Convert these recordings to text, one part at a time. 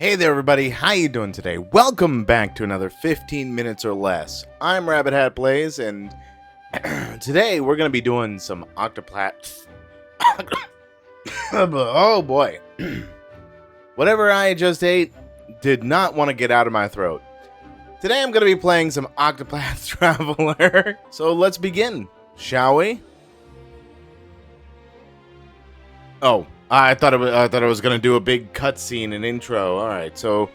Hey there everybody, how you doing today? Welcome back to another 15 minutes or less. I'm Rabbit Hat Blaze, and today we're going to be doing some Octopath... oh boy. Whatever I just ate did not want to get out of my throat. Today I'm going to be playing some Octopath Traveler, so let's begin, shall we? Oh. I thought I was gonna do a big cutscene and intro. All right, so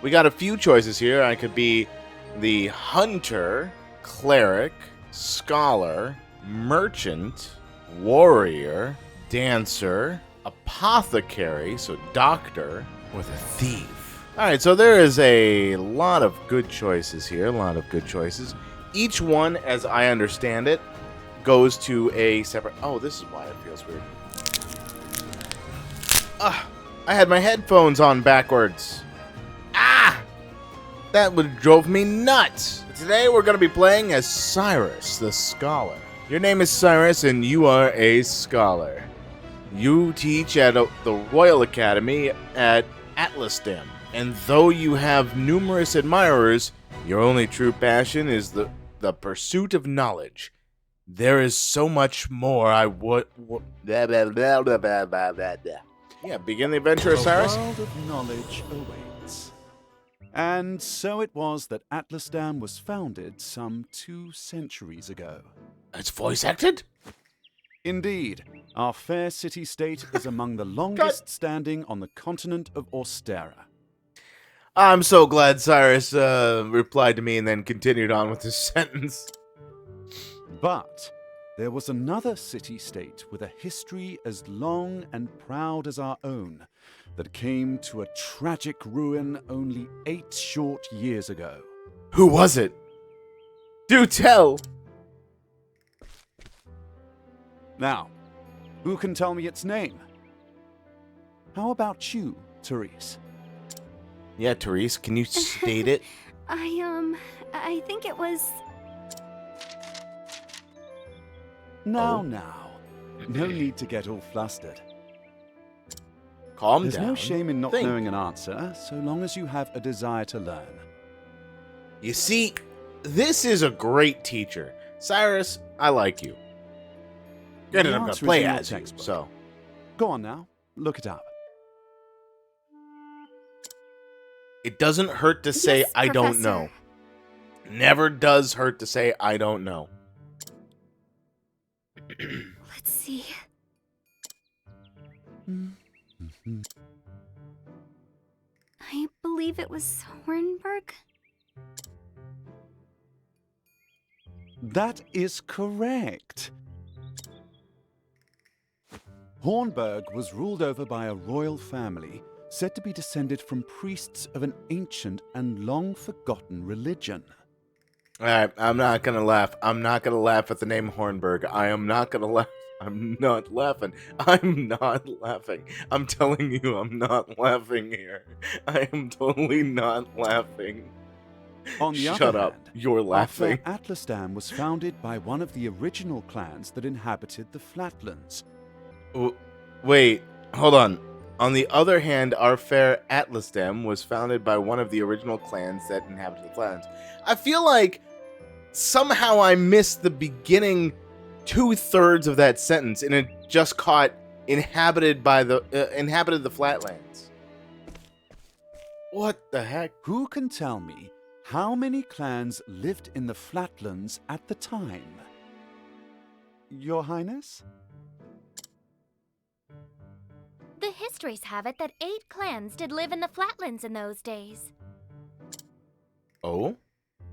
we got a few choices here. I could be the hunter, cleric, scholar, merchant, warrior, dancer, apothecary, so doctor, with a thief. All right, so there is a lot of good choices here. A lot of good choices. Each one, as I understand it, goes to a separate. Oh, this is why it feels weird. I had my headphones on backwards. That would drove me nuts. Today we're going to be playing as Cyrus, the scholar. Your name is Cyrus and you are a scholar. You teach at the Royal Academy at Atlasdam. And though you have numerous admirers, your only true passion is the pursuit of knowledge. There is so much more I would... Yeah, begin the adventure, Cyrus. A world of knowledge awaits. And so it was that Atlasdam was founded some 2 centuries ago. It's voice acted? Indeed, our fair city-state is among the longest standing on the continent of Austera. I'm so glad Cyrus replied to me and then continued on with his sentence. But there was another city-state with a history as long and proud as our own that came to a tragic ruin only 8 short years ago. Who was it? Do tell! Now, who can tell me its name? How about you, Therese? Yeah, Therese, can you state it? I think it was... Now, no need to get all flustered. Calm There's down. no shame in not Think. knowing an answer, so long as you have a desire to learn. You see, this is a great teacher. Cyrus, I like you. Granted, The I'm going answer to is play in your as you, textbook. so... Go on now, look it up. It doesn't hurt to say, Yes, I don't Professor. know. Never does hurt to say, I don't know. Let's see. I believe it was Hornburg? That is correct. Hornburg was ruled over by a royal family said to be descended from priests of an ancient and long-forgotten religion. Alright, I'm not gonna laugh. I'm not gonna laugh at the name Hornburg. I am not gonna laugh. I'm not laughing. I'm not laughing. I'm telling you, I'm not laughing here. I am totally not laughing. On the Shut other up. hand, You're laughing. our fair Atlasdam was founded by one of the original clans that inhabited the Flatlands. Wait, hold on. On the other hand, our fair Atlasdam was founded by one of the original clans that inhabited the Flatlands. I feel like somehow I missed the beginning 2/3 of that sentence, and it just caught inhabited the Flatlands. What the heck? Who can tell me how many clans lived in the Flatlands at the time? Your Highness? The histories have it that 8 clans did live in the Flatlands in those days. Oh?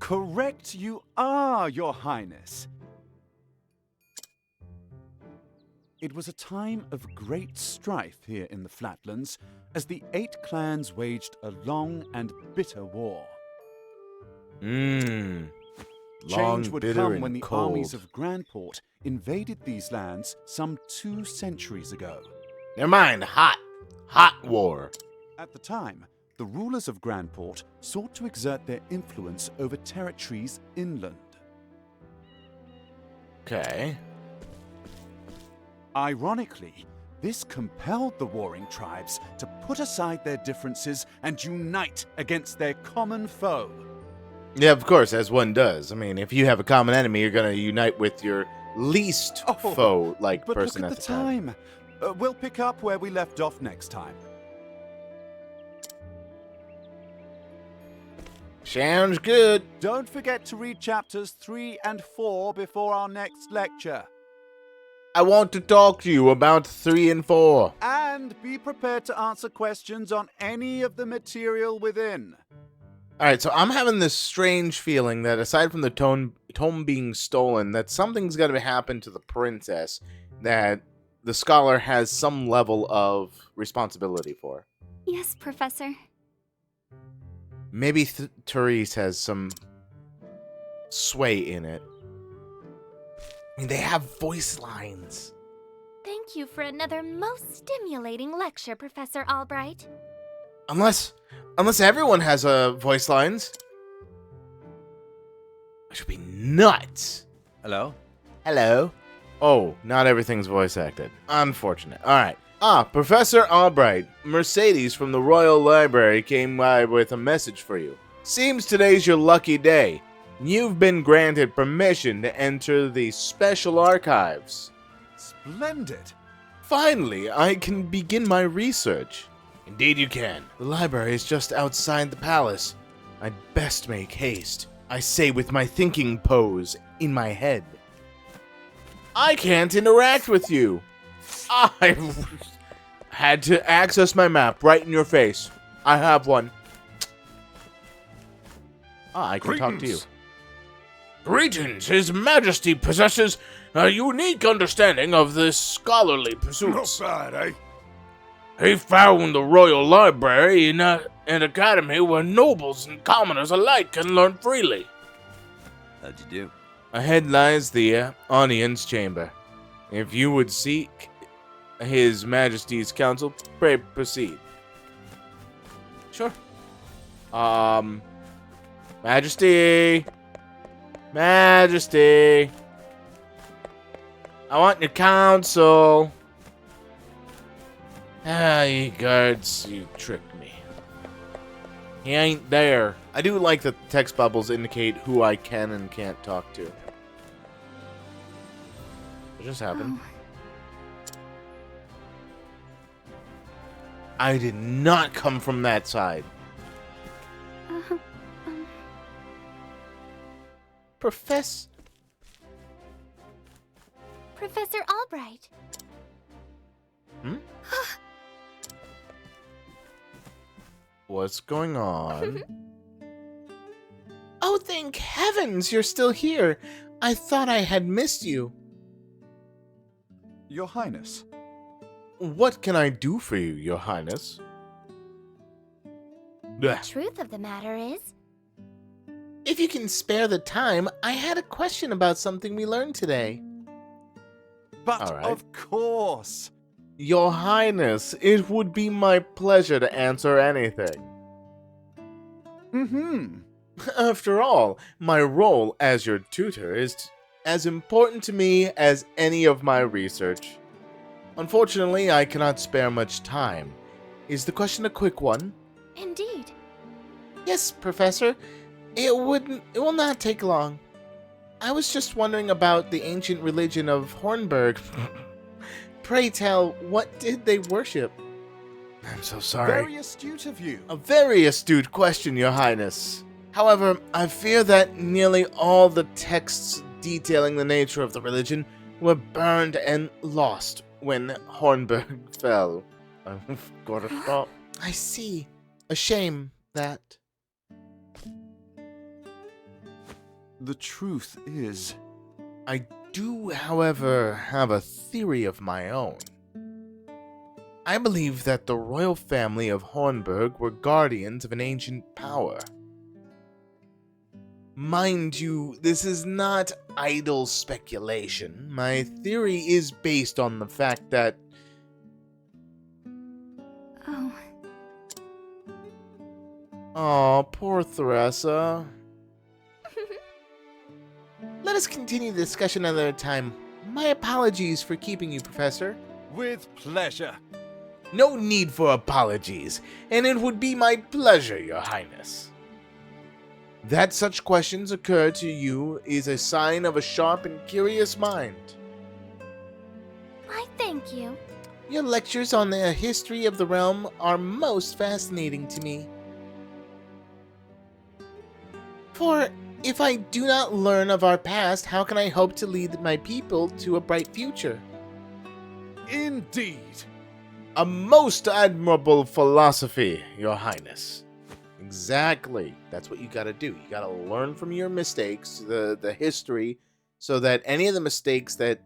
Correct you are, Your Highness. It was a time of great strife here in the Flatlands as the 8 clans waged a long and bitter war. Long, Change would bitter, come and when the cold. armies of Grandport invaded these lands some 2 centuries ago. Never mind. Hot war. At the time, the rulers of Grandport sought to exert their influence over territories inland. Okay. Ironically, this compelled the warring tribes to put aside their differences and unite against their common foe. Yeah, of course, as one does. I mean, if you have a common enemy, you're going to unite with your least foe-like But person look at at the the time. time. We'll pick up where we left off next time. Sounds good. Don't forget to read chapters 3 and 4 before our next lecture. I want to talk to you about 3 and 4. And be prepared to answer questions on any of the material within. Alright, so I'm having this strange feeling that aside from the tome being stolen, that something's got to happen to the princess that the scholar has some level of responsibility for. Yes, Professor. Maybe Therese has some sway in it. I mean, they have voice lines. Thank you for another most stimulating lecture, Professor Albright. Unless everyone has voice lines. Which would be nuts. Hello? Hello? Oh, not everything's voice acted. Unfortunate. Alright. Professor Albright, Mercedes from the Royal Library came by with a message for you. Seems today's your lucky day. You've been granted permission to enter the special archives. Splendid. Finally, I can begin my research. Indeed you can. The library is just outside the palace. I'd best make haste. I say with my thinking pose in my head. I can't interact with you. I had to access my map right in your face. I have one. I can talk to you. Greetings. His Majesty possesses a unique understanding of the scholarly pursuits. Not bad, eh? He found the Royal Library in an academy where nobles and commoners alike can learn freely. How'd you do? Ahead lies the audience chamber. If you would seek His Majesty's counsel, pray proceed. Sure. Majesty! Majesty! I want your counsel. You guards, you tricked me. He ain't there. I do like that the text bubbles indicate who I can and can't talk to. What just happened? I did not come from that side. Professor Albright. What's going on? Oh, thank heavens you're still here. I thought I had missed you. Your Highness. What can I do for you, Your Highness? The truth of the matter is, If you can spare the time, I had a question about something we learned today. But All right. of course. Your Highness, it would be my pleasure to answer anything. After all, my role as your tutor is as important to me as any of my research. Unfortunately, I cannot spare much time. Is the question a quick one? indeed. Yes, Professor. It will not take long. I was just wondering about the ancient religion of Hornburg. Pray tell, what did they worship? I'm so sorry. Very astute of you. A very astute question, Your Highness. However, I fear that nearly all the texts detailing the nature of the religion were burned and lost when Hornburg fell. I've got to stop. I see. A shame that... The truth is... I do, however, have a theory of my own. I believe that the royal family of Hornburg were guardians of an ancient power. Mind you, this is not idle speculation. My theory is based on the fact that... Oh, Aw, poor Theresa. Let us continue the discussion another time. My apologies for keeping you, Professor. With pleasure. No need for apologies, and it would be my pleasure, Your Highness. That such questions occur to you is a sign of a sharp and curious mind. Why, thank you. Your lectures on the history of the realm are most fascinating to me. For if I do not learn of our past, how can I hope to lead my people to a bright future? Indeed. A most admirable philosophy, Your Highness. Exactly. That's what you gotta do. You gotta learn from your mistakes, the history, so that any of the mistakes that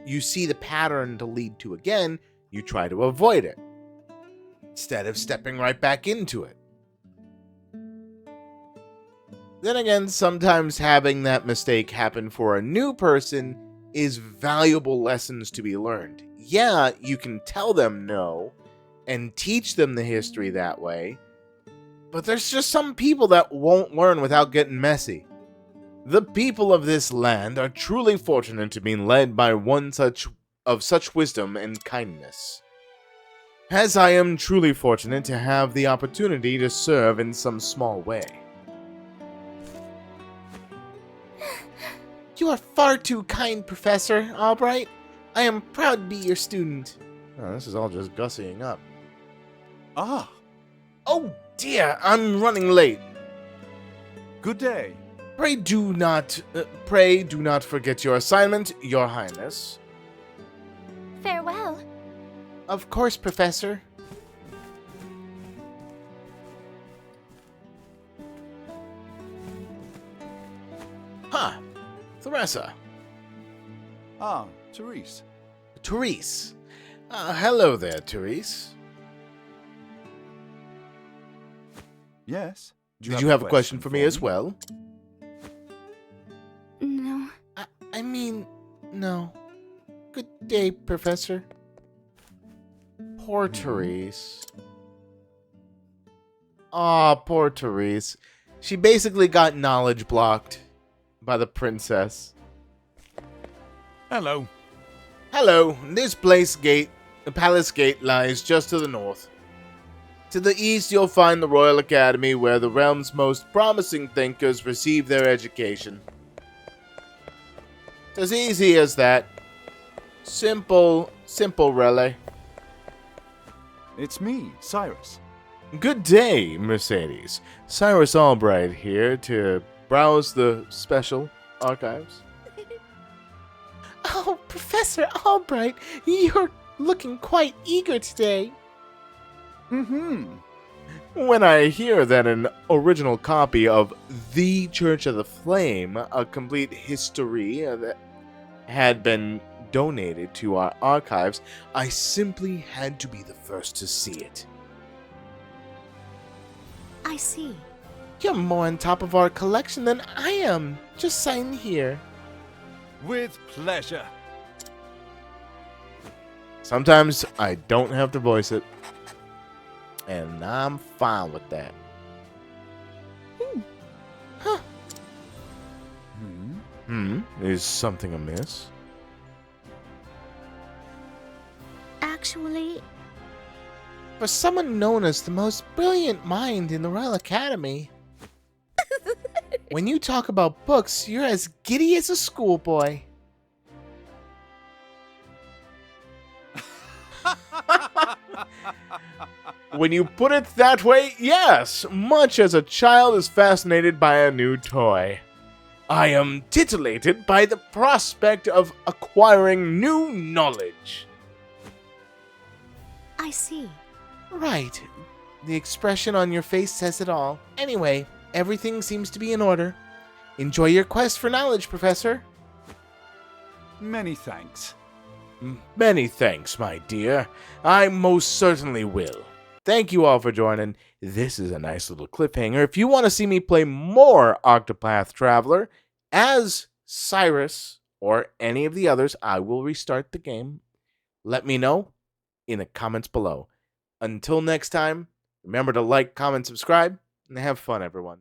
you see the pattern to lead to again, you try to avoid it, instead of stepping right back into it. Then again, sometimes having that mistake happen for a new person is valuable lessons to be learned. Yeah, you can tell them no and teach them the history that way, but there's just some people that won't learn without getting messy. The people of this land are truly fortunate to be led by one of such wisdom and kindness, as I am truly fortunate to have the opportunity to serve in some small way. You are far too kind, Professor Albright. I am proud to be your student. Oh, this is all just gussying up. Ah, Oh dear, I'm running late. good day. Pray do not forget your assignment, Your Highness. Farewell. Of course, Professor. Huh. Theresa. Ah, Therese. Therese. Hello there, Therese. Yes. Did you have a question for me as well? No. I mean, no. Good day, Professor. Poor Therese. Aw, poor Therese. She basically got knowledge blocked by the princess. Hello. Hello, this palace gate lies just to the north. To the east, you'll find the Royal Academy, where the realm's most promising thinkers receive their education. It's as easy as that. Simple, really. It's me, Cyrus. Good day, Mercedes. Cyrus Albright here to browse the special archives. Oh, Professor Albright, you're looking quite eager today. Mm-hmm. When I hear that an original copy of The Church of the Flame, a complete history that had been donated to our archives, I simply had to be the first to see it. I see. You're more on top of our collection than I am. Just sign here. With pleasure. Sometimes I don't have to voice it. And I'm fine with that. Huh. Is something amiss? Actually, For someone known as the most brilliant mind in the Royal Academy, when you talk about books, you're as giddy as a schoolboy. When you put it that way, yes, much as a child is fascinated by a new toy. I am titillated by the prospect of acquiring new knowledge. I see. Right. The expression on your face says it all. Anyway, everything seems to be in order. Enjoy your quest for knowledge, Professor. Many thanks. Many thanks, my dear. I most certainly will. Thank you all for joining. This is a nice little cliffhanger. If you want to see me play more Octopath Traveler as Cyrus or any of the others, I will restart the game. Let me know in the comments below. Until next time, remember to like, comment, subscribe, and have fun, everyone.